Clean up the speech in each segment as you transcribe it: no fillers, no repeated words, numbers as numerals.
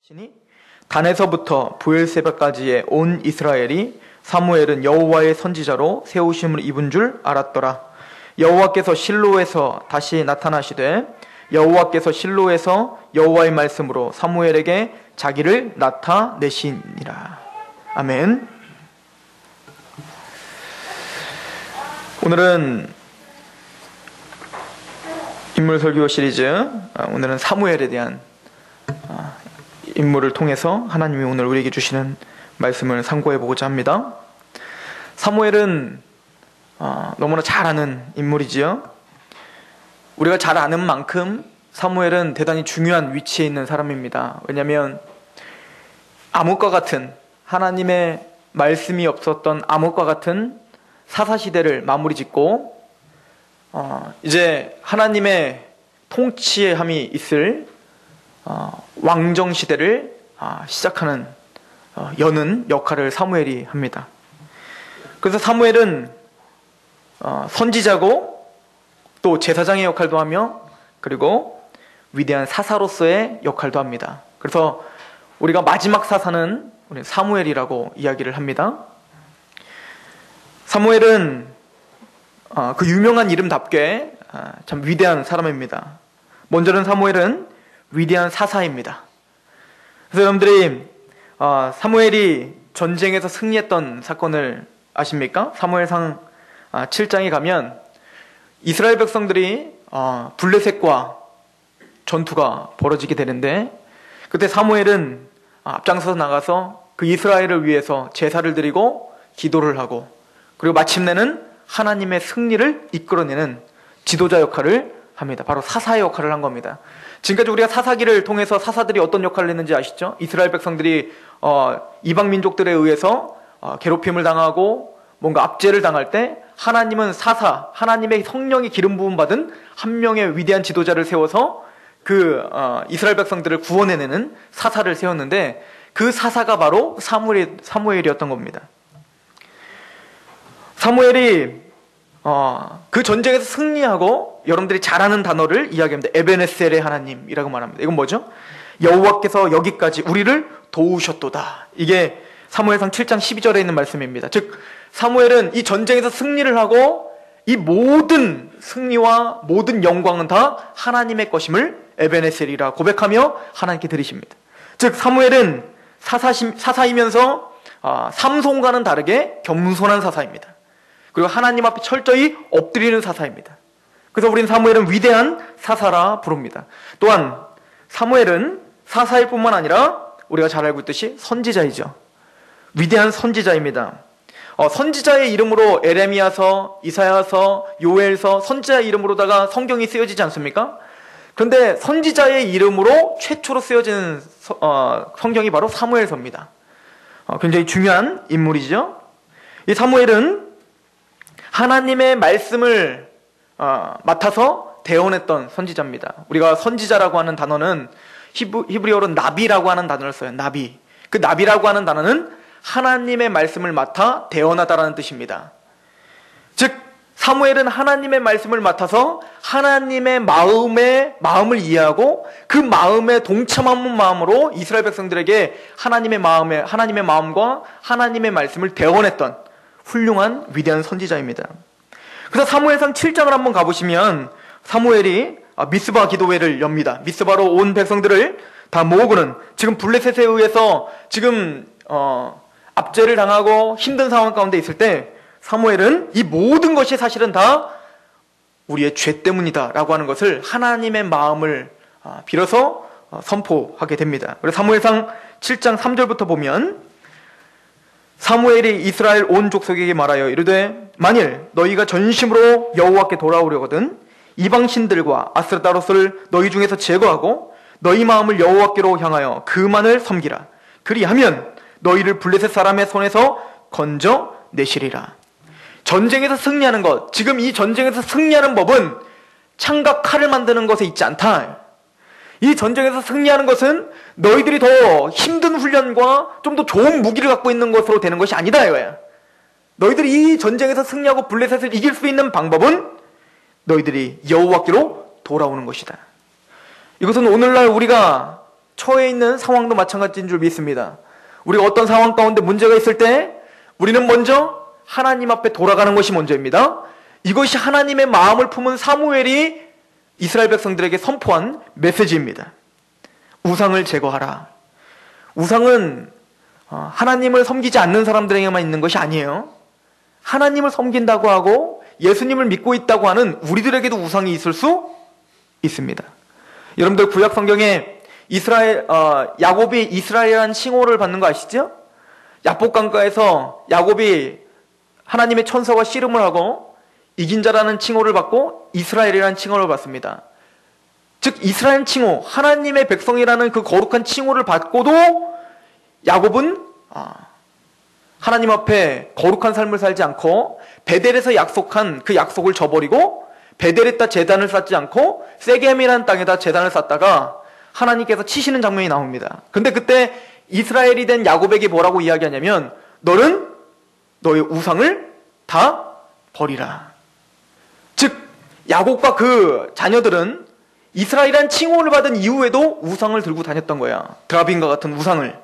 시니 단에서부터 부엘세바까지의 온 이스라엘이 사무엘은 여호와의 선지자로 세우심을 입은 줄 알았더라. 여호와께서 실로에서 다시 나타나시되 여호와께서 실로에서 여호와의 말씀으로 사무엘에게 자기를 나타내시니라. 아멘. 오늘은 인물 설교 시리즈, 오늘은 사무엘에 대한 인물을 통해서 하나님이 오늘 우리에게 주시는 말씀을 상고해 보고자 합니다. 사무엘은 너무나 잘 아는 인물이지요. 우리가 잘 아는 만큼 사무엘은 대단히 중요한 위치에 있는 사람입니다. 왜냐하면 암흑과 같은, 하나님의 말씀이 없었던 암흑과 같은 사사시대를 마무리 짓고 이제 하나님의 통치함이 있을 왕정시대를 시작하는 여는 역할을 사무엘이 합니다. 그래서 사무엘은 선지자고 또 제사장의 역할도 하며 그리고 위대한 사사로서의 역할도 합니다. 그래서 우리가 마지막 사사는 우리 사무엘이라고 이야기를 합니다. 사무엘은 그 유명한 이름답게 참 위대한 사람입니다. 먼저는 사무엘은 위대한 사사입니다. 그래서 여러분들이 사무엘이 전쟁에서 승리했던 사건을 아십니까? 사무엘상 7장에 가면 이스라엘 백성들이 블레셋과 전투가 벌어지게 되는데, 그때 사무엘은 앞장서서 나가서 그 이스라엘을 위해서 제사를 드리고 기도를 하고, 그리고 마침내는 하나님의 승리를 이끌어내는 지도자 역할을 합니다. 바로 사사의 역할을 한 겁니다. 지금까지 우리가 사사기를 통해서 사사들이 어떤 역할을 했는지 아시죠? 이스라엘 백성들이 이방 민족들에 의해서 괴롭힘을 당하고 뭔가 압제를 당할 때 하나님은 사사, 하나님의 성령이 기름 부음 받은 한 명의 위대한 지도자를 세워서 그 이스라엘 백성들을 구원해내는 사사를 세웠는데, 그 사사가 바로 사무엘이었던 겁니다. 사무엘이 그 전쟁에서 승리하고, 여러분들이 잘 아는 단어를 이야기합니다. 에베네셀의 하나님이라고 말합니다. 이건 뭐죠? 여호와께서 여기까지 우리를 도우셨도다. 이게 사무엘상 7장 12절에 있는 말씀입니다. 즉 사무엘은 이 전쟁에서 승리를 하고 이 모든 승리와 모든 영광은 다 하나님의 것임을 에베네셀이라 고백하며 하나님께 드리십니다. 즉 사무엘은 사사이면서 삼손과는 다르게 겸손한 사사입니다. 그리고 하나님 앞에 철저히 엎드리는 사사입니다. 그래서 우리는 사무엘은 위대한 사사라 부릅니다. 또한 사무엘은 사사일 뿐만 아니라 우리가 잘 알고 있듯이 선지자이죠. 위대한 선지자입니다. 선지자의 이름으로 에레미야서, 이사야서, 요엘서, 선지자의 이름으로다가 성경이 쓰여지지 않습니까? 그런데 선지자의 이름으로 최초로 쓰여진 성경이 바로 사무엘서입니다. 굉장히 중요한 인물이죠. 이 사무엘은 하나님의 말씀을 맡아서 대언했던 선지자입니다. 우리가 선지자라고 하는 단어는 히브리어로 나비라고 하는 단어를 써요. 나비. 그 나비라고 하는 단어는 하나님의 말씀을 맡아 대언하다라는 뜻입니다. 즉 사무엘은 하나님의 말씀을 맡아서 하나님의 마음을 이해하고 그 마음에 동참하는 마음으로 이스라엘 백성들에게 하나님의 마음과 하나님의 말씀을 대언했던 훌륭한 위대한 선지자입니다. 그래서 사무엘상 7장을 한번 가보시면 사무엘이 미스바 기도회를 엽니다. 미스바로 온 백성들을 다 모으고는, 지금 블레셋에 의해서 지금 압제를 당하고 힘든 상황 가운데 있을 때 사무엘은 이 모든 것이 사실은 다 우리의 죄 때문이다 라고 하는 것을 하나님의 마음을 빌어서 선포하게 됩니다. 그래서 사무엘상 7장 3절부터 보면 사무엘이 이스라엘 온 족속에게 말하여 이르되 만일 너희가 전심으로 여호와께 돌아오려거든 이방신들과 아스타로스를 너희 중에서 제거하고 너희 마음을 여호와께로 향하여 그만을 섬기라. 그리하면 너희를 블레셋 사람의 손에서 건져 내시리라. 전쟁에서 승리하는 것, 지금 이 전쟁에서 승리하는 법은 창과 칼을 만드는 것에 있지 않다. 이 전쟁에서 승리하는 것은 너희들이 더 힘든 훈련과 좀 더 좋은 무기를 갖고 있는 것으로 되는 것이 아니다 이거야. 너희들이 이 전쟁에서 승리하고 블레셋을 이길 수 있는 방법은 너희들이 여호와께로 돌아오는 것이다. 이것은 오늘날 우리가 처해 있는 상황도 마찬가지인 줄 믿습니다. 우리가 어떤 상황 가운데 문제가 있을 때 우리는 먼저 하나님 앞에 돌아가는 것이 먼저입니다. 이것이 하나님의 마음을 품은 사무엘이 이스라엘 백성들에게 선포한 메시지입니다. 우상을 제거하라. 우상은 하나님을 섬기지 않는 사람들에게만 있는 것이 아니에요. 하나님을 섬긴다고 하고 예수님을 믿고 있다고 하는 우리들에게도 우상이 있을 수 있습니다. 여러분들 구약 성경에 야곱이 이스라엘이라는 칭호를 받는 거 아시죠? 야복강가에서 야곱이 하나님의 천사와 씨름을 하고 이긴 자라는 칭호를 받고 이스라엘이라는 칭호를 받습니다. 즉 이스라엘 칭호, 하나님의 백성이라는 그 거룩한 칭호를 받고도 야곱은 하나님 앞에 거룩한 삶을 살지 않고 베델에서 약속한 그 약속을 저버리고 베델에다 제단을 쌓지 않고 세겜이라는 땅에다 제단을 쌓다가 하나님께서 치시는 장면이 나옵니다. 근데 그때 이스라엘이 된 야곱에게 뭐라고 이야기하냐면 너는 너의 우상을 다 버리라. 즉 야곱과 그 자녀들은 이스라엘이란 칭호를 받은 이후에도 우상을 들고 다녔던 거야. 드라빈과 같은 우상을.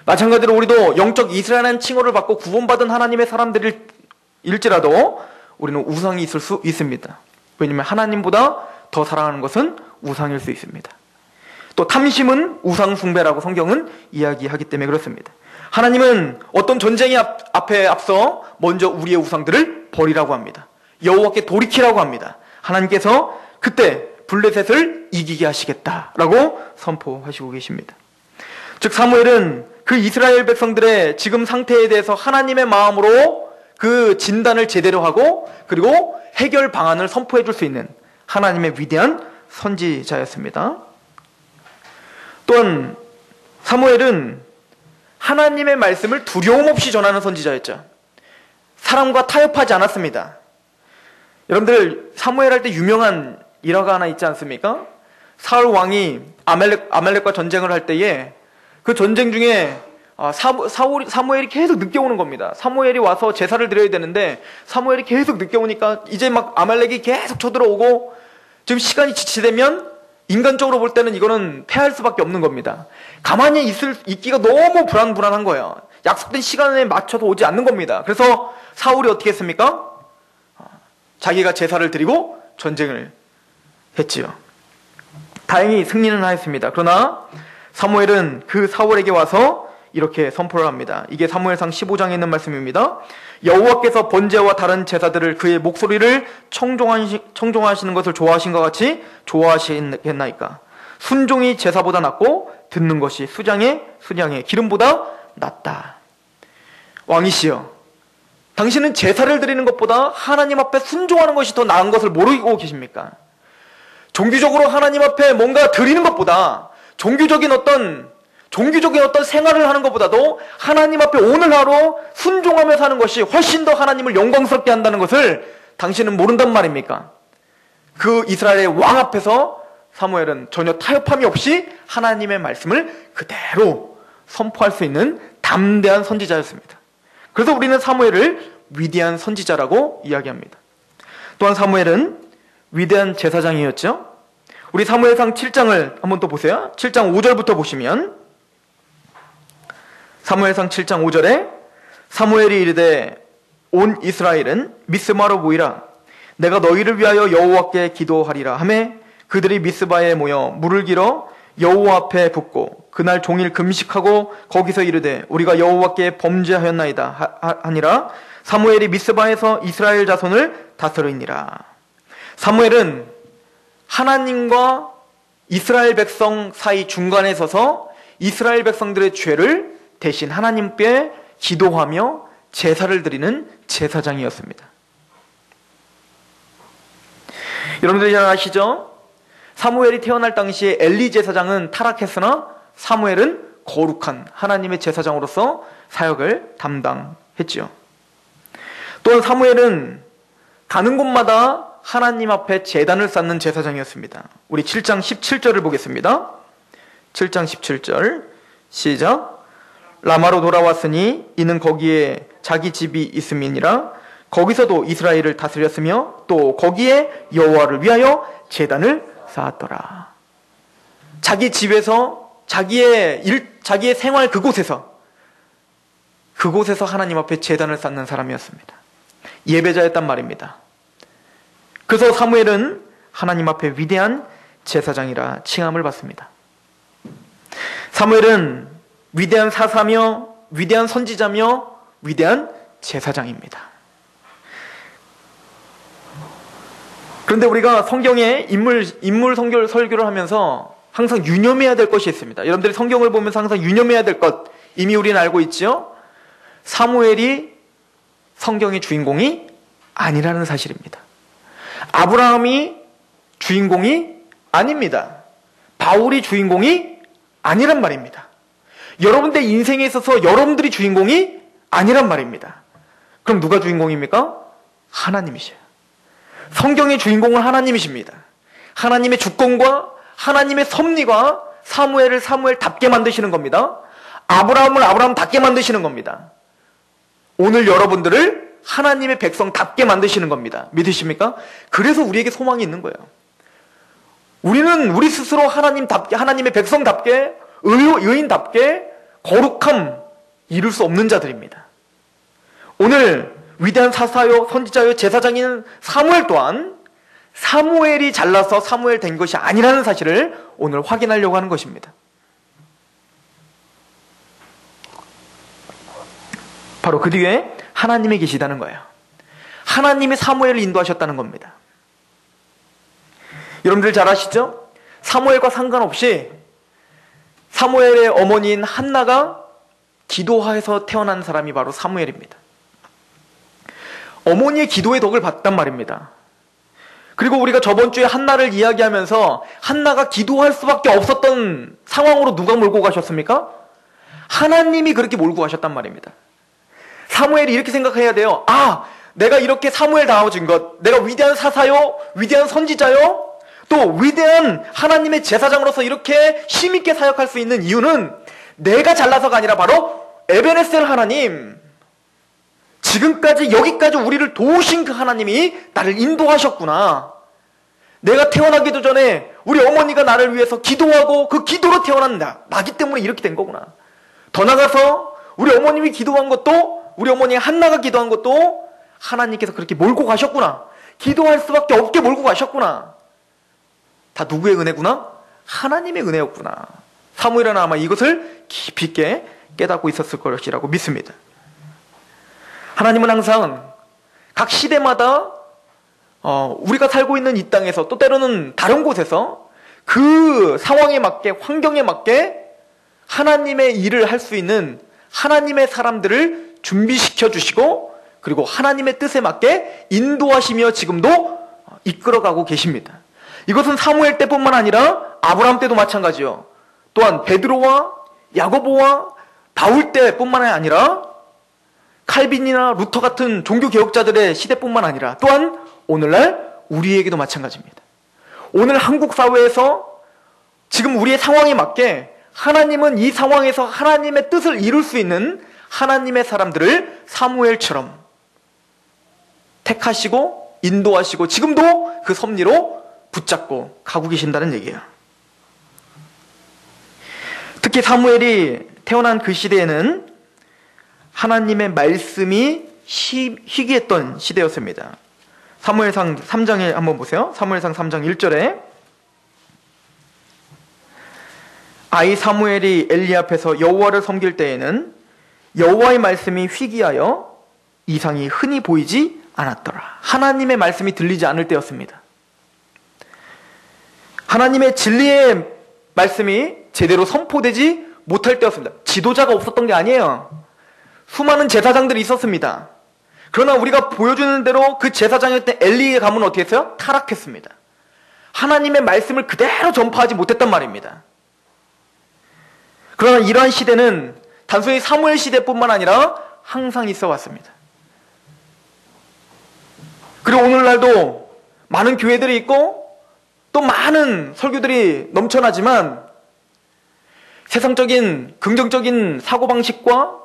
마찬가지로 우리도 영적 이스라엘이라는 칭호를 받고 구원받은 하나님의 사람들일지라도 우리는 우상이 있을 수 있습니다. 왜냐하면 하나님보다 더 사랑하는 것은 우상일 수 있습니다. 또 탐심은 우상 숭배라고 성경은 이야기하기 때문에 그렇습니다. 하나님은 어떤 전쟁이 앞에 앞서 먼저 우리의 우상들을 버리라고 합니다. 여호와께 돌이키라고 합니다. 하나님께서 그때 블레셋을 이기게 하시겠다라고 선포하시고 계십니다. 즉 사무엘은 그 이스라엘 백성들의 지금 상태에 대해서 하나님의 마음으로 그 진단을 제대로 하고 그리고 해결 방안을 선포해 줄 수 있는 하나님의 위대한 선지자였습니다. 또한 사무엘은 하나님의 말씀을 두려움 없이 전하는 선지자였죠. 사람과 타협하지 않았습니다. 여러분들 사무엘 할 때 유명한 일화가 하나 있지 않습니까? 사울 왕이 아말렉과 전쟁을 할 때에 그 전쟁 중에 사무엘이 계속 늦게 오는 겁니다. 사무엘이 와서 제사를 드려야 되는데 사무엘이 계속 늦게 오니까 이제 막 아말렉이 계속 쳐들어오고 지금 시간이 지체되면 인간적으로 볼 때는 이거는 패할 수밖에 없는 겁니다. 가만히 있기가 너무 불안한 거예요. 약속된 시간에 맞춰서 오지 않는 겁니다. 그래서 사울이 어떻게 했습니까? 자기가 제사를 드리고 전쟁을 했지요. 다행히 승리는 하였습니다. 그러나 사무엘은 그 사울에게 와서 이렇게 선포를 합니다. 이게 사무엘상 15장에 있는 말씀입니다. 여호와께서 번제와 다른 제사들을 그의 목소리를 청종하시는 것을 좋아하신 것 같이 좋아하시겠나이까. 순종이 제사보다 낫고 듣는 것이 수장의 기름보다 낫다. 왕이시여, 당신은 제사를 드리는 것보다 하나님 앞에 순종하는 것이 더 나은 것을 모르고 계십니까? 종교적으로 하나님 앞에 뭔가 드리는 것보다 종교적인 어떤 생활을 하는 것보다도 하나님 앞에 오늘 하루 순종하며 사는 것이 훨씬 더 하나님을 영광스럽게 한다는 것을 당신은 모른단 말입니까? 그 이스라엘의 왕 앞에서 사무엘은 전혀 타협함이 없이 하나님의 말씀을 그대로 선포할 수 있는 담대한 선지자였습니다. 그래서 우리는 사무엘을 위대한 선지자라고 이야기합니다. 또한 사무엘은 위대한 제사장이었죠. 우리 사무엘상 7장을 한번 또 보세요. 7장 5절부터 보시면 사무엘상 7장 5절에 사무엘이 이르되 온 이스라엘은 미스바로 모이라. 내가 너희를 위하여 여호와께 기도하리라 하매 그들이 미스바에 모여 물을 길어 여호와 앞에 붓고 그날 종일 금식하고 거기서 이르되 우리가 여호와께 범죄하였나이다 하니라. 사무엘이 미스바에서 이스라엘 자손을 다스리니라. 사무엘은 하나님과 이스라엘 백성 사이 중간에 서서 이스라엘 백성들의 죄를 대신 하나님께 기도하며 제사를 드리는 제사장이었습니다. 여러분들이 잘 아시죠? 사무엘이 태어날 당시에 엘리 제사장은 타락했으나 사무엘은 거룩한 하나님의 제사장으로서 사역을 담당했지요. 또한 사무엘은 가는 곳마다 하나님 앞에 제단을 쌓는 제사장이었습니다. 우리 7장 17절을 보겠습니다. 7장 17절 시작. 라마로 돌아왔으니 이는 거기에 자기 집이 있음이니라. 거기서도 이스라엘을 다스렸으며 또 거기에 여호와를 위하여 제단을 쌓았더라. 자기 집에서 자기의 생활 그곳에서 하나님 앞에 제단을 쌓는 사람이었습니다. 예배자였단 말입니다. 그래서 사무엘은 하나님 앞에 위대한 제사장이라 칭함을 받습니다. 사무엘은 위대한 사사며 위대한 선지자며 위대한 제사장입니다. 그런데 우리가 성경의 인물 설교를 하면서 항상 유념해야 될 것이 있습니다. 여러분들이 성경을 보면서 항상 유념해야 될 것, 이미 우리는 알고 있죠? 사무엘이 성경의 주인공이 아니라는 사실입니다. 아브라함이 주인공이 아닙니다. 바울이 주인공이 아니란 말입니다. 여러분들 인생에 있어서 여러분들이 주인공이 아니란 말입니다. 그럼 누가 주인공입니까? 하나님이셔요. 성경의 주인공은 하나님이십니다. 하나님의 주권과 하나님의 섭리가 사무엘을 사무엘답게 만드시는 겁니다. 아브라함을 아브라함답게 만드시는 겁니다. 오늘 여러분들을 하나님의 백성답게 만드시는 겁니다. 믿으십니까? 그래서 우리에게 소망이 있는 거예요. 우리는 우리 스스로 하나님답게, 하나님의 백성답게, 의인답게 거룩함 이룰 수 없는 자들입니다. 오늘 위대한 사사요, 선지자요, 제사장인 사무엘 또한 사무엘이 잘나서 사무엘 된 것이 아니라는 사실을 오늘 확인하려고 하는 것입니다. 바로 그 뒤에 하나님이 계시다는 거예요. 하나님이 사무엘을 인도하셨다는 겁니다. 여러분들 잘 아시죠? 사무엘과 상관없이 사무엘의 어머니인 한나가 기도하에서 태어난 사람이 바로 사무엘입니다. 어머니의 기도의 덕을 봤단 말입니다. 그리고 우리가 저번 주에 한나를 이야기하면서 한나가 기도할 수밖에 없었던 상황으로 누가 몰고 가셨습니까? 하나님이 그렇게 몰고 가셨단 말입니다. 사무엘이 이렇게 생각해야 돼요. 아, 내가 이렇게 사무엘 다워진 것, 내가 위대한 사사요, 위대한 선지자요, 또 위대한 하나님의 제사장으로서 이렇게 힘있게 사역할 수 있는 이유는 내가 잘나서가 아니라 바로 에베네셀 하나님, 지금까지 여기까지 우리를 도우신 그 하나님이 나를 인도하셨구나. 내가 태어나기도 전에 우리 어머니가 나를 위해서 기도하고 그 기도로 태어난 나기 때문에 이렇게 된 거구나. 더 나가서 우리 어머님이 기도한 것도, 우리 어머니 한나가 기도한 것도 하나님께서 그렇게 몰고 가셨구나. 기도할 수밖에 없게 몰고 가셨구나. 다 누구의 은혜구나? 하나님의 은혜였구나. 사무엘은 아마 이것을 깊이 있게 깨닫고 있었을 것이라고 믿습니다. 하나님은 항상 각 시대마다 우리가 살고 있는 이 땅에서, 또 때로는 다른 곳에서 그 상황에 맞게, 환경에 맞게 하나님의 일을 할 수 있는 하나님의 사람들을 준비시켜 주시고, 그리고 하나님의 뜻에 맞게 인도하시며 지금도 이끌어가고 계십니다. 이것은 사무엘 때뿐만 아니라 아브라함 때도 마찬가지요. 또한 베드로와 야고보와 바울 때뿐만 아니라 칼빈이나 루터 같은 종교개혁자들의 시대뿐만 아니라 또한 오늘날 우리에게도 마찬가지입니다. 오늘 한국 사회에서 지금 우리의 상황에 맞게 하나님은 이 상황에서 하나님의 뜻을 이룰 수 있는 하나님의 사람들을 사무엘처럼 택하시고 인도하시고 지금도 그 섭리로 붙잡고 가고 계신다는 얘기예요. 특히 사무엘이 태어난 그 시대에는 하나님의 말씀이 희귀했던 시대였습니다. 사무엘상 3장에 한번 보세요. 사무엘상 3장 1절에 아이 사무엘이 엘리 앞에서 여호와를 섬길 때에는 여호와의 말씀이 희귀하여 이상이 흔히 보이지 않았더라. 하나님의 말씀이 들리지 않을 때였습니다. 하나님의 진리의 말씀이 제대로 선포되지 못할 때였습니다. 지도자가 없었던 게 아니에요. 수많은 제사장들이 있었습니다. 그러나 우리가 보여주는 대로 그 제사장이었던 엘리의 가문은 어떻게 했어요? 타락했습니다. 하나님의 말씀을 그대로 전파하지 못했단 말입니다. 그러나 이러한 시대는 단순히 사무엘 시대뿐만 아니라 항상 있어 왔습니다. 그리고 오늘날도 많은 교회들이 있고 또 많은 설교들이 넘쳐나지만 세상적인 긍정적인 사고방식과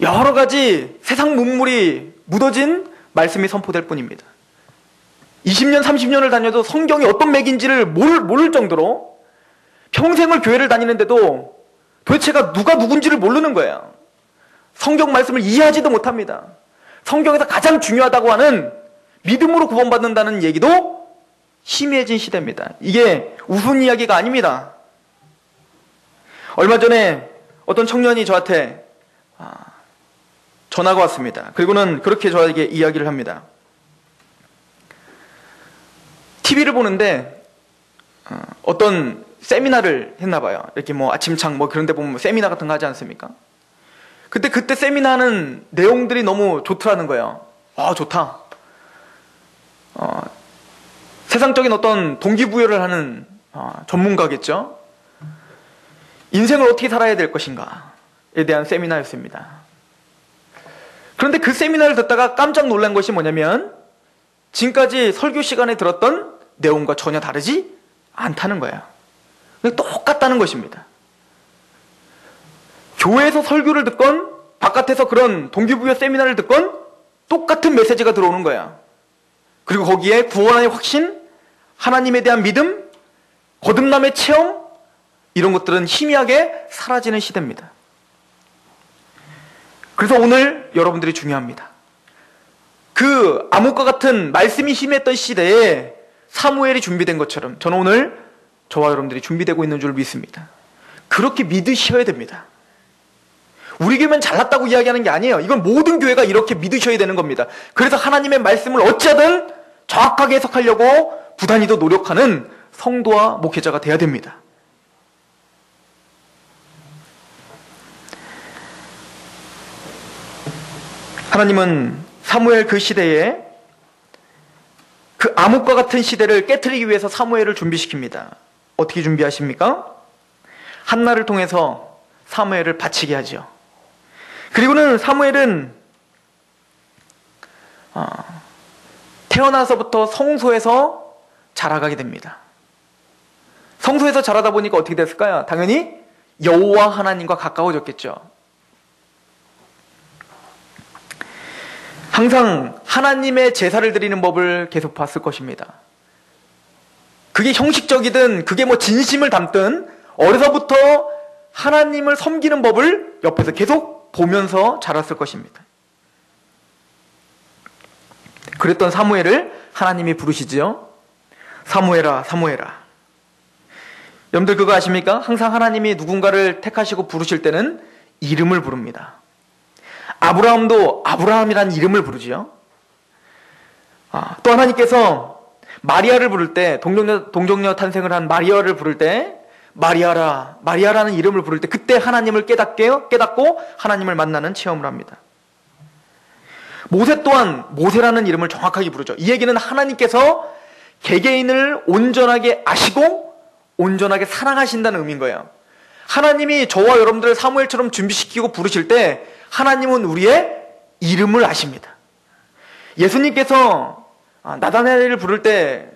여러 가지 세상 문물이 묻어진 말씀이 선포될 뿐입니다. 20년, 30년을 다녀도 성경이 어떤 맥인지를 모를 정도로 평생을 교회를 다니는데도 도대체가 누가 누군지를 모르는 거예요. 성경 말씀을 이해하지도 못합니다. 성경에서 가장 중요하다고 하는 믿음으로 구원받는다는 얘기도 희미해진 시대입니다. 이게 우스운 이야기가 아닙니다. 얼마 전에 어떤 청년이 저한테 전화가 왔습니다. 그리고는 그렇게 저에게 이야기를 합니다. TV를 보는데 어떤 세미나를 했나 봐요. 이렇게 뭐 아침창 뭐 그런 데 보면 세미나 같은 거 하지 않습니까? 그때 세미나하는 내용들이 너무 좋더라는 거예요. 아, 좋다. 세상적인 어떤 동기부여를 하는 전문가겠죠. 인생을 어떻게 살아야 될 것인가에 대한 세미나였습니다. 그런데 그 세미나를 듣다가 깜짝 놀란 것이 뭐냐면 지금까지 설교 시간에 들었던 내용과 전혀 다르지 않다는 거예요. 똑같다는 것입니다. 교회에서 설교를 듣건 바깥에서 그런 동기부여 세미나를 듣건 똑같은 메시지가 들어오는 거야. 그리고 거기에 구원의 확신, 하나님에 대한 믿음, 거듭남의 체험, 이런 것들은 희미하게 사라지는 시대입니다. 그래서 오늘 여러분들이 중요합니다. 그 암흑과 같은 말씀이 희미했던 시대에 사무엘이 준비된 것처럼 저는 오늘 저와 여러분들이 준비되고 있는 줄 믿습니다. 그렇게 믿으셔야 됩니다. 우리 교회만 잘났다고 이야기하는 게 아니에요. 이건 모든 교회가 이렇게 믿으셔야 되는 겁니다. 그래서 하나님의 말씀을 어찌하든 정확하게 해석하려고 부단히도 노력하는 성도와 목회자가 돼야 됩니다. 하나님은 사무엘 그 시대에 그 암흑과 같은 시대를 깨트리기 위해서 사무엘을 준비시킵니다. 어떻게 준비하십니까? 한나를 통해서 사무엘을 바치게 하죠. 그리고는 사무엘은 태어나서부터 성소에서 자라가게 됩니다. 성소에서 자라다 보니까 어떻게 됐을까요? 당연히 여호와 하나님과 가까워졌겠죠. 항상 하나님의 제사를 드리는 법을 계속 봤을 것입니다. 그게 형식적이든 그게 뭐 진심을 담든 어려서부터 하나님을 섬기는 법을 옆에서 계속 보면서 자랐을 것입니다. 그랬던 사무엘을 하나님이 부르시지요. 사무엘아, 사무엘아. 여러분들 그거 아십니까? 항상 하나님이 누군가를 택하시고 부르실 때는 이름을 부릅니다. 아브라함도 아브라함이라는 이름을 부르지요. 또 하나님께서 마리아를 부를 때, 동정녀 탄생을 한 마리아를 부를 때 마리아라, 마리아라는 이름을 부를 때 그때 하나님을 깨닫고 하나님을 만나는 체험을 합니다. 모세 또한 모세라는 이름을 정확하게 부르죠. 이 얘기는 하나님께서 개개인을 온전하게 아시고 온전하게 사랑하신다는 의미인 거예요. 하나님이 저와 여러분들을 사무엘처럼 준비시키고 부르실 때 하나님은 우리의 이름을 아십니다. 예수님께서 나다나엘을 부를 때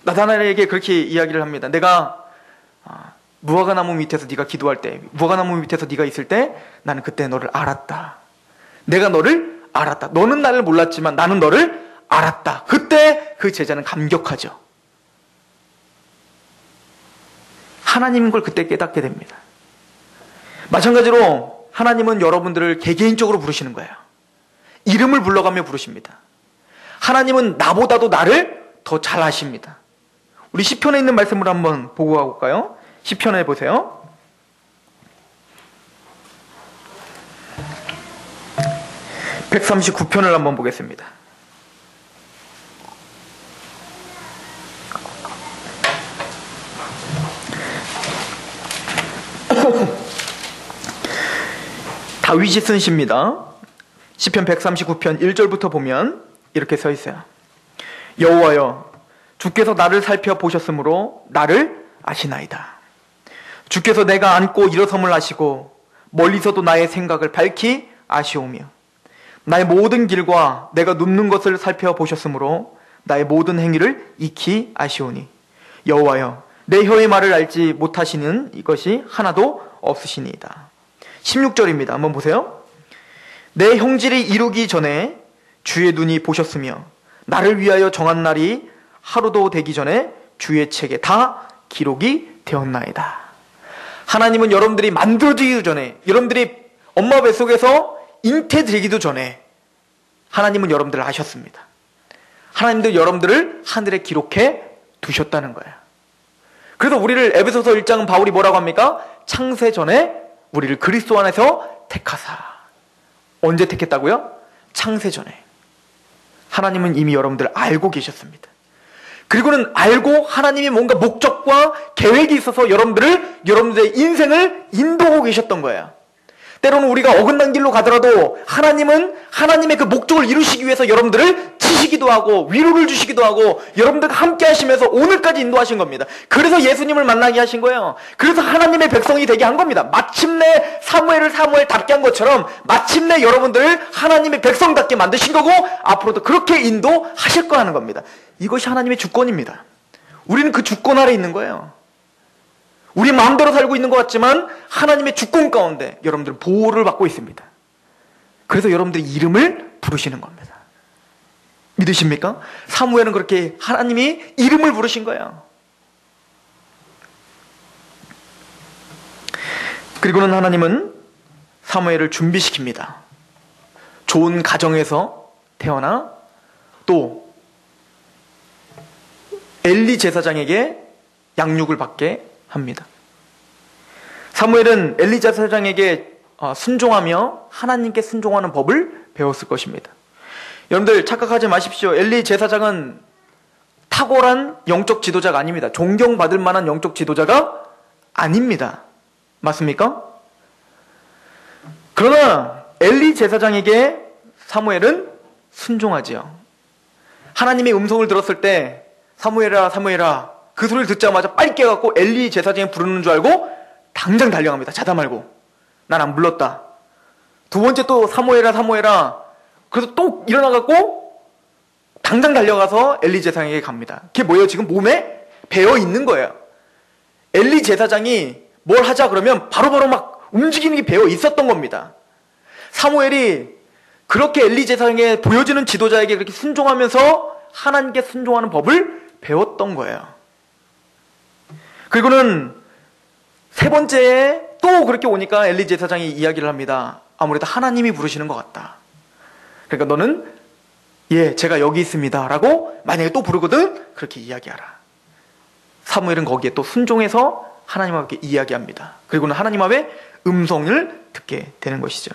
나다나엘에게 그렇게 이야기를 합니다. 내가 무화과나무 밑에서 네가 기도할 때, 무화과나무 밑에서 네가 있을 때 나는 그때 너를 알았다. 내가 너를 알았다. 너는 나를 몰랐지만 나는 너를 알았다. 그때 그 제자는 감격하죠. 하나님인 걸 그때 깨닫게 됩니다. 마찬가지로 하나님은 여러분들을 개개인적으로 부르시는 거예요. 이름을 불러가며 부르십니다. 하나님은 나보다도 나를 더 잘 아십니다. 우리 시편에 있는 말씀을 한번 보고 가볼까요? 시편에 보세요. (139편을) 한번 보겠습니다. 다윗이 쓴 시입니다. 시편 139편 1절부터 보면 이렇게 써 있어요. 여호와여, 주께서 나를 살펴보셨으므로 나를 아시나이다. 주께서 내가 앉고 일어섬을 아시고 멀리서도 나의 생각을 밝히 아시오며 나의 모든 길과 내가 눕는 것을 살펴보셨으므로 나의 모든 행위를 익히 아시오니 여호와여, 내 혀의 말을 알지 못하시는 이것이 하나도 없으시니이다. 16절입니다. 한번 보세요. 내 형질이 이루기 전에 주의 눈이 보셨으며 나를 위하여 정한 날이 하루도 되기 전에 주의 책에 다 기록이 되었나이다. 하나님은 여러분들이 만들어지기도 전에, 여러분들이 엄마 뱃속에서 잉태되기도 전에 하나님은 여러분들을 아셨습니다. 하나님도 여러분들을 하늘에 기록해 두셨다는 거예요. 그래서 우리를 에베소서 1장은 바울이 뭐라고 합니까? 창세 전에 우리를 그리스도 안에서 택하사. 언제 택했다고요? 창세 전에. 하나님은 이미 여러분들을 알고 계셨습니다. 그리고는 알고 하나님이 뭔가 목적과 계획이 있어서 여러분들의 인생을 인도하고 계셨던 거예요. 때로는 우리가 어긋난 길로 가더라도 하나님은 하나님의 그 목적을 이루시기 위해서 여러분들을 치시기도 하고 위로를 주시기도 하고 여러분들과 함께 하시면서 오늘까지 인도하신 겁니다. 그래서 예수님을 만나게 하신 거예요. 그래서 하나님의 백성이 되게 한 겁니다. 마침내 사무엘을 사무엘답게 한 것처럼 마침내 여러분들을 하나님의 백성답게 만드신 거고 앞으로도 그렇게 인도하실 거 하는 겁니다. 이것이 하나님의 주권입니다. 우리는 그 주권 아래 있는 거예요. 우리 마음대로 살고 있는 것 같지만 하나님의 주권 가운데 여러분들은 보호를 받고 있습니다. 그래서 여러분들의 이름을 부르시는 겁니다. 믿으십니까? 사무엘은 그렇게 하나님이 이름을 부르신 거예요. 그리고는 하나님은 사무엘을 준비시킵니다. 좋은 가정에서 태어나 또 엘리 제사장에게 양육을 받게 합니다. 사무엘은 엘리 제사장에게 순종하며 하나님께 순종하는 법을 배웠을 것입니다. 여러분들 착각하지 마십시오. 엘리 제사장은 탁월한 영적 지도자가 아닙니다. 존경받을 만한 영적 지도자가 아닙니다. 맞습니까? 그러나 엘리 제사장에게 사무엘은 순종하지요. 하나님의 음성을 들었을 때 사무엘아 사무엘아 그 소리를 듣자마자 빨리 깨갖고 엘리 제사장이 부르는 줄 알고 당장 달려갑니다. 자다 말고. 난 안 불렀다. 두 번째 또 사무엘아 사무엘아. 그래서 또 일어나갖고 당장 달려가서 엘리 제사장에게 갑니다. 그게 뭐예요? 지금 몸에 배어 있는 거예요. 엘리 제사장이 뭘 하자 그러면 바로바로 막 움직이는 게 배어 있었던 겁니다. 사무엘이 그렇게 엘리 제사장에 보여지는 지도자에게 그렇게 순종하면서 하나님께 순종하는 법을 배웠던 거예요. 그리고는 세 번째에 또 그렇게 오니까 엘리 제사장이 이야기를 합니다. 아무래도 하나님이 부르시는 것 같다. 그러니까 너는 제가 여기 있습니다 라고 만약에 또 부르거든 그렇게 이야기하라. 사무엘은 거기에 또 순종해서 하나님 앞에 이야기합니다. 그리고는 하나님 앞에 음성을 듣게 되는 것이죠.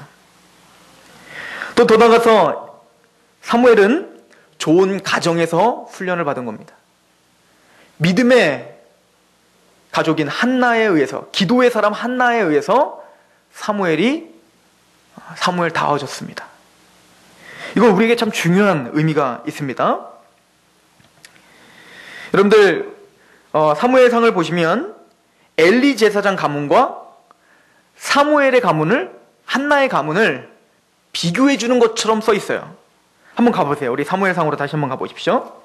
또 더 나아가서 사무엘은 좋은 가정에서 훈련을 받은 겁니다. 믿음의 가족인 한나에 의해서, 기도의 사람 한나에 의해서 사무엘다워졌습니다. 이건 우리에게 참 중요한 의미가 있습니다. 여러분들 사무엘상을 보시면 엘리 제사장 가문과 사무엘의 가문을, 한나의 가문을 비교해 주는 것처럼 써 있어요. 한번 가보세요. 우리 사무엘상으로 다시 한번 가보십시오.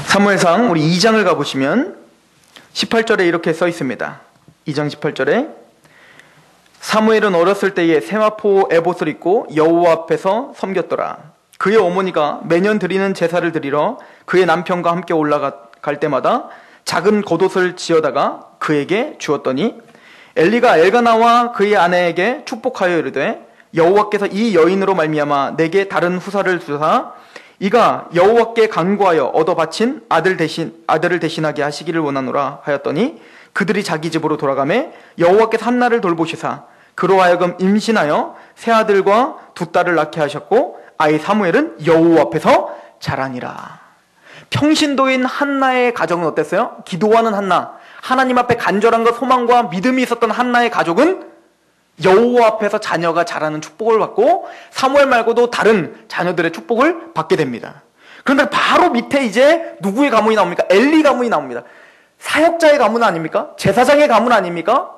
사무엘상 우리 2장을 가보시면 18절에 이렇게 써 있습니다. 2장 18절에 사무엘은 어렸을 때에 세마포 에봇을 입고 여호와 앞에서 섬겼더라. 그의 어머니가 매년 드리는 제사를 드리러 그의 남편과 함께 올라갈 때마다 작은 겉옷을 지어다가 그에게 주었더니 엘리가 엘가나와 그의 아내에게 축복하여 이르되 여호와께서 이 여인으로 말미암아 내게 다른 후사를 주사 이가 여호와께 간구하여 얻어 바친 아들을 대신하게 하시기를 원하노라 하였더니 그들이 자기 집으로 돌아가매 여호와께서 한나를 돌보시사 그로 하여금 임신하여 세 아들과 두 딸을 낳게 하셨고 아이 사무엘은 여호와 앞에서 자라니라. 평신도인 한나의 가정은 어땠어요? 기도하는 한나, 하나님 앞에 간절한 것, 소망과 믿음이 있었던 한나의 가족은 여호와 앞에서 자녀가 자라는 축복을 받고 사무엘 말고도 다른 자녀들의 축복을 받게 됩니다. 그런데 바로 밑에 이제 누구의 가문이 나옵니까? 엘리 가문이 나옵니다. 사역자의 가문 아닙니까? 제사장의 가문 아닙니까?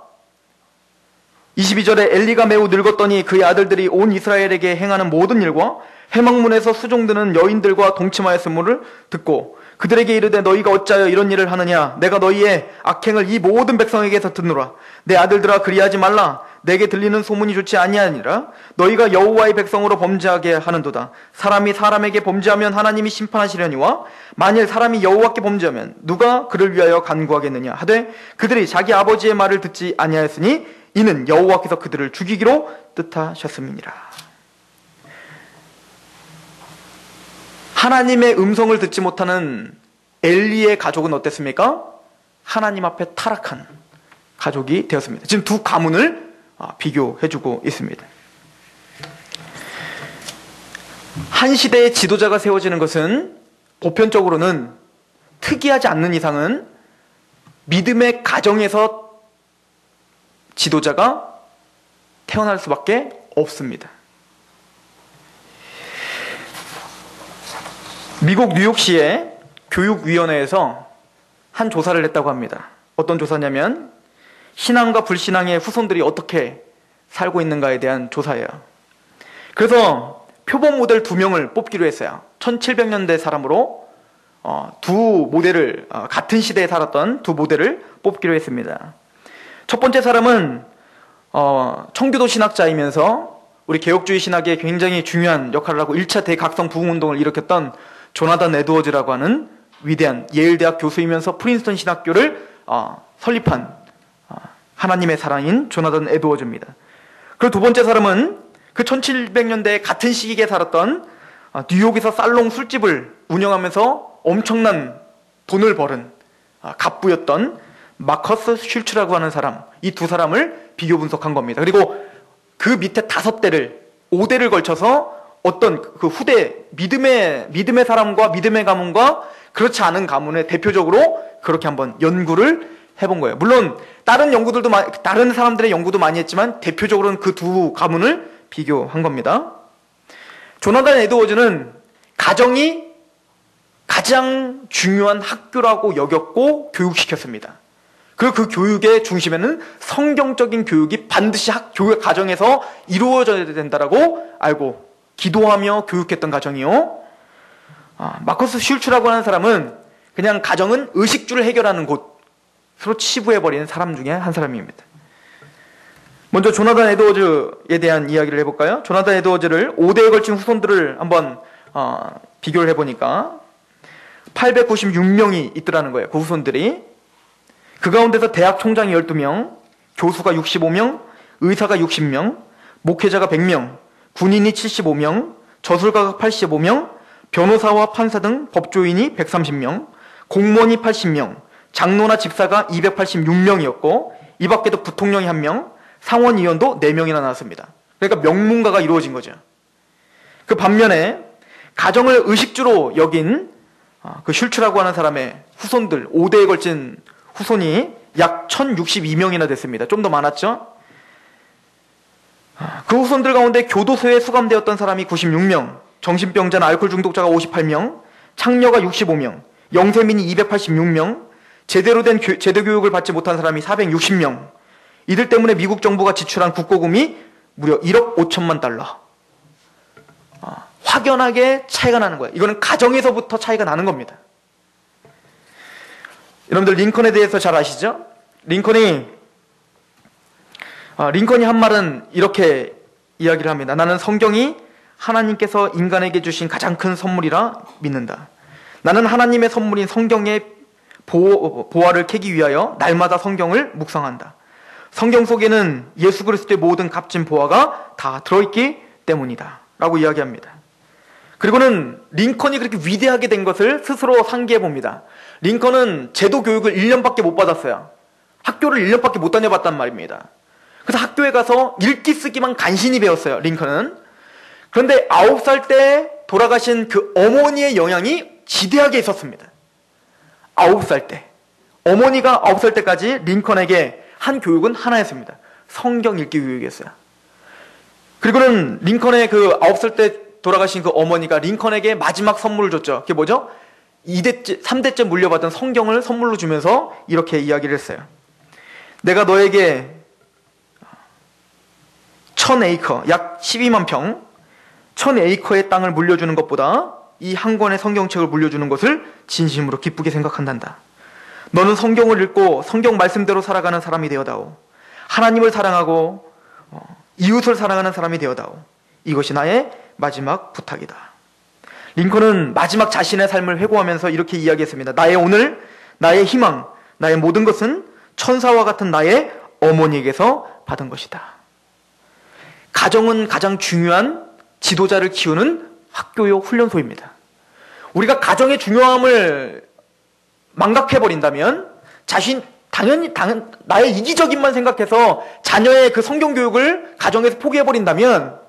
22절에 엘리가 매우 늙었더니 그의 아들들이 온 이스라엘에게 행하는 모든 일과 회막문에서 수종드는 여인들과 동침하였음을 듣고 그들에게 이르되 너희가 어찌하여 이런 일을 하느냐 내가 너희의 악행을 이 모든 백성에게서 듣노라. 내 아들들아 그리하지 말라. 내게 들리는 소문이 좋지 아니하니라. 너희가 여호와의 백성으로 범죄하게 하는도다. 사람이 사람에게 범죄하면 하나님이 심판하시려니와 만일 사람이 여호와께 범죄하면 누가 그를 위하여 간구하겠느냐 하되 그들이 자기 아버지의 말을 듣지 아니하였으니 이는 여호와께서 그들을 죽이기로 뜻하셨음이니라. 하나님의 음성을 듣지 못하는 엘리의 가족은 어땠습니까? 하나님 앞에 타락한 가족이 되었습니다. 지금 두 가문을 비교해주고 있습니다. 한 시대의 지도자가 세워지는 것은 보편적으로는 특이하지 않는 이상은 믿음의 가정에서 지도자가 태어날 수밖에 없습니다. 미국 뉴욕시의 교육위원회에서 한 조사를 했다고 합니다. 어떤 조사냐면 신앙과 불신앙의 후손들이 어떻게 살고 있는가에 대한 조사예요. 그래서 표본 모델 2명을 뽑기로 했어요. 1700년대 사람으로 두 모델을 같은 시대에 살았던 두 모델을 뽑기로 했습니다. 첫 번째 사람은 청교도 신학자이면서 우리 개혁주의 신학에 굉장히 중요한 역할을 하고 1차 대각성 부흥운동을 일으켰던 조나단 에드워즈라고 하는 위대한 예일대학 교수이면서 프린스턴 신학교를 설립한 하나님의 사랑인 조나단 에드워즈입니다. 그리고 두 번째 사람은 그 1700년대 같은 시기에 살았던 뉴욕에서 살롱 술집을 운영하면서 엄청난 돈을 벌은 갑부였던 마커스 슐츠라고 하는 사람, 이 두 사람을 비교 분석한 겁니다. 그리고 그 밑에 5대를 걸쳐서 어떤 그 후대 믿음의 사람과 믿음의 가문과 그렇지 않은 가문의 대표적으로 그렇게 한번 연구를 해본 거예요. 물론 다른 사람들의 연구도 많이 했지만 대표적으로는 그 두 가문을 비교한 겁니다. 조나단 에드워즈는 가정이 가장 중요한 학교라고 여겼고 교육시켰습니다. 그리고 그 교육의 중심에는 성경적인 교육이 반드시 교육 가정에서 이루어져야 된다라고 알고 기도하며 교육했던 가정이요. 마커스 슐츠라고 하는 사람은 그냥 가정은 의식주를 해결하는 곳으로 치부해버리는 사람 중에 한 사람입니다. 먼저 조나단 에드워즈에 대한 이야기를 해볼까요? 조나단 에드워즈를 5대에 걸친 후손들을 한번 비교를 해보니까 896명이 있더라는 거예요. 그 후손들이. 그 가운데서 대학 총장이 12명, 교수가 65명, 의사가 60명, 목회자가 100명, 군인이 75명, 저술가가 85명, 변호사와 판사 등 법조인이 130명, 공무원이 80명, 장로나 집사가 286명이었고 이 밖에도 부통령이 1명, 상원의원도 4명이나 나왔습니다. 그러니까 명문가가 이루어진 거죠. 그 반면에 가정을 의식주로 여긴 그 슐츠라고 하는 사람의 후손들, 5대에 걸친 후손이 약 1062명이나 됐습니다. 좀 더 많았죠? 그 후손들 가운데 교도소에 수감되었던 사람이 96명, 정신병자나 알코올 중독자가 58명, 창녀가 65명, 영세민이 286명, 제대로 된 제도교육을 받지 못한 사람이 460명. 이들 때문에 미국 정부가 지출한 국고금이 무려 1억 5천만 달러. 확연하게 차이가 나는 거예요. 이거는 가정에서부터 차이가 나는 겁니다. 여러분들 링컨에 대해서 잘 아시죠? 링컨이 한 말은 이렇게 이야기를 합니다. 나는 성경이 하나님께서 인간에게 주신 가장 큰 선물이라 믿는다. 나는 하나님의 선물인 성경의 보화를 캐기 위하여 날마다 성경을 묵상한다. 성경 속에는 예수 그리스도의 모든 값진 보화가 다 들어있기 때문이다 라고 이야기합니다. 그리고는 링컨이 그렇게 위대하게 된 것을 스스로 상기해 봅니다. 링컨은 제도 교육을 1년밖에 못 받았어요. 학교를 1년밖에 못 다녀봤단 말입니다. 그래서 학교에 가서 읽기 쓰기만 간신히 배웠어요. 링컨은. 그런데 9살 때 돌아가신 그 어머니의 영향이 지대하게 있었습니다. 9살 때. 어머니가 9살 때까지 링컨에게 한 교육은 하나였습니다. 성경 읽기 교육이었어요. 그리고는 링컨의 그 9살 때 돌아가신 그 어머니가 링컨에게 마지막 선물을 줬죠. 그게 뭐죠? 3대째 물려받은 성경을 선물로 주면서 이렇게 이야기를 했어요. 내가 너에게 1000에이커, 약 12만 평, 1000에이커의 땅을 물려주는 것보다 이 한 권의 성경책을 물려주는 것을 진심으로 기쁘게 생각한단다. 너는 성경을 읽고 성경 말씀대로 살아가는 사람이 되어다오. 하나님을 사랑하고 이웃을 사랑하는 사람이 되어다오. 이것이 나의 마지막 부탁이다. 링컨은 마지막 자신의 삶을 회고하면서 이렇게 이야기했습니다. 나의 오늘, 나의 희망, 나의 모든 것은 천사와 같은 나의 어머니에게서 받은 것이다. 가정은 가장 중요한 지도자를 키우는 학교요 훈련소입니다. 우리가 가정의 중요함을 망각해버린다면 당연히 나의 이기적인만 생각해서 자녀의 그 성경 교육을 가정에서 포기해버린다면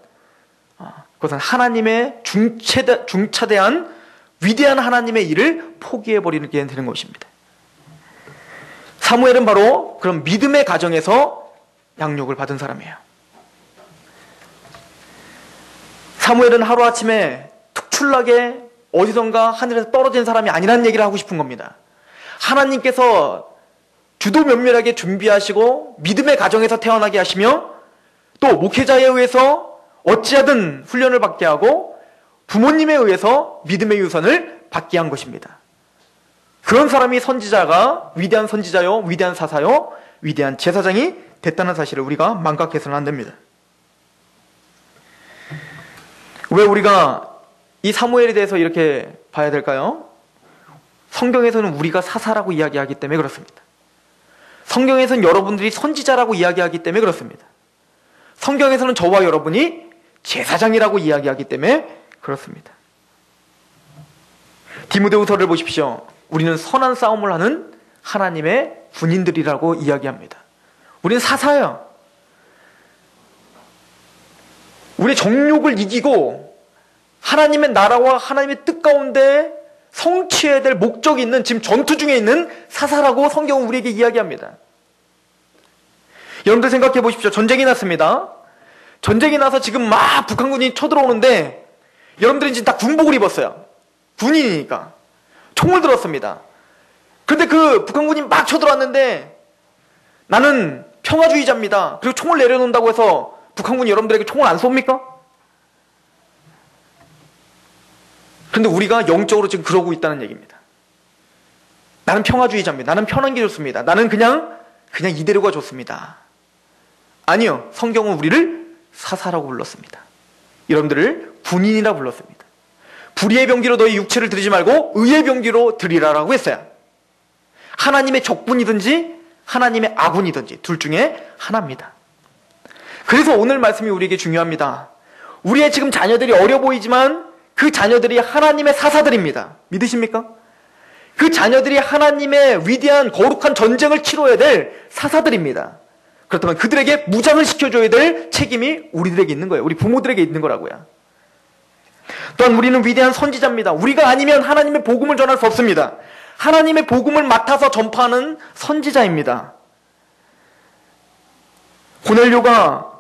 그것은 하나님의 중차대한 위대한 하나님의 일을 포기해버리게 되는 것입니다. 사무엘은 바로 그런 믿음의 가정에서 양육을 받은 사람이에요. 사무엘은 하루아침에 특출나게 어디선가 하늘에서 떨어진 사람이 아니라는 얘기를 하고 싶은 겁니다. 하나님께서 주도 면밀하게 준비하시고 믿음의 가정에서 태어나게 하시며 또 목회자에 의해서 어찌하든 훈련을 받게 하고 부모님에 의해서 믿음의 유산을 받게 한 것입니다. 그런 사람이 선지자가 위대한 선지자요, 위대한 사사요, 위대한 제사장이 됐다는 사실을 우리가 망각해서는 안 됩니다. 왜 우리가 이 사무엘에 대해서 이렇게 봐야 될까요? 성경에서는 우리가 사사라고 이야기하기 때문에 그렇습니다. 성경에서는 여러분들이 선지자라고 이야기하기 때문에 그렇습니다. 성경에서는 저와 여러분이 제사장이라고 이야기하기 때문에 그렇습니다. 디모데후서를 보십시오. 우리는 선한 싸움을 하는 하나님의 군인들이라고 이야기합니다. 우리는 사사예요. 우리의 정욕을 이기고 하나님의 나라와 하나님의 뜻 가운데 성취해야 될 목적이 있는 지금 전투 중에 있는 사사라고 성경은 우리에게 이야기합니다. 여러분들 생각해 보십시오. 전쟁이 났습니다. 전쟁이 나서 지금 막 북한군이 쳐들어오는데 여러분들이 지금 다 군복을 입었어요. 군인이니까. 총을 들었습니다. 그런데 그 북한군이 막 쳐들어왔는데 나는 평화주의자입니다. 그리고 총을 내려놓는다고 해서 북한군이 여러분들에게 총을 안 쏩니까? 그런데 우리가 영적으로 지금 그러고 있다는 얘기입니다. 나는 평화주의자입니다. 나는 편한 게 좋습니다. 나는 그냥 이대로가 좋습니다. 아니요. 성경은 우리를 사사라고 불렀습니다. 여러분들을 군인이라 불렀습니다. 불의의 병기로 너희 육체를 드리지 말고 의의 병기로 드리라라고 했어요. 하나님의 적군이든지 하나님의 아군이든지 둘 중에 하나입니다. 그래서 오늘 말씀이 우리에게 중요합니다. 우리의 지금 자녀들이 어려 보이지만 그 자녀들이 하나님의 사사들입니다. 믿으십니까? 그 자녀들이 하나님의 위대한 거룩한 전쟁을 치러야 될 사사들입니다. 그렇다면 그들에게 무장을 시켜줘야 될 책임이 우리들에게 있는 거예요. 우리 부모들에게 있는 거라고요. 또한 우리는 위대한 선지자입니다. 우리가 아니면 하나님의 복음을 전할 수 없습니다. 하나님의 복음을 맡아서 전파하는 선지자입니다. 고넬료가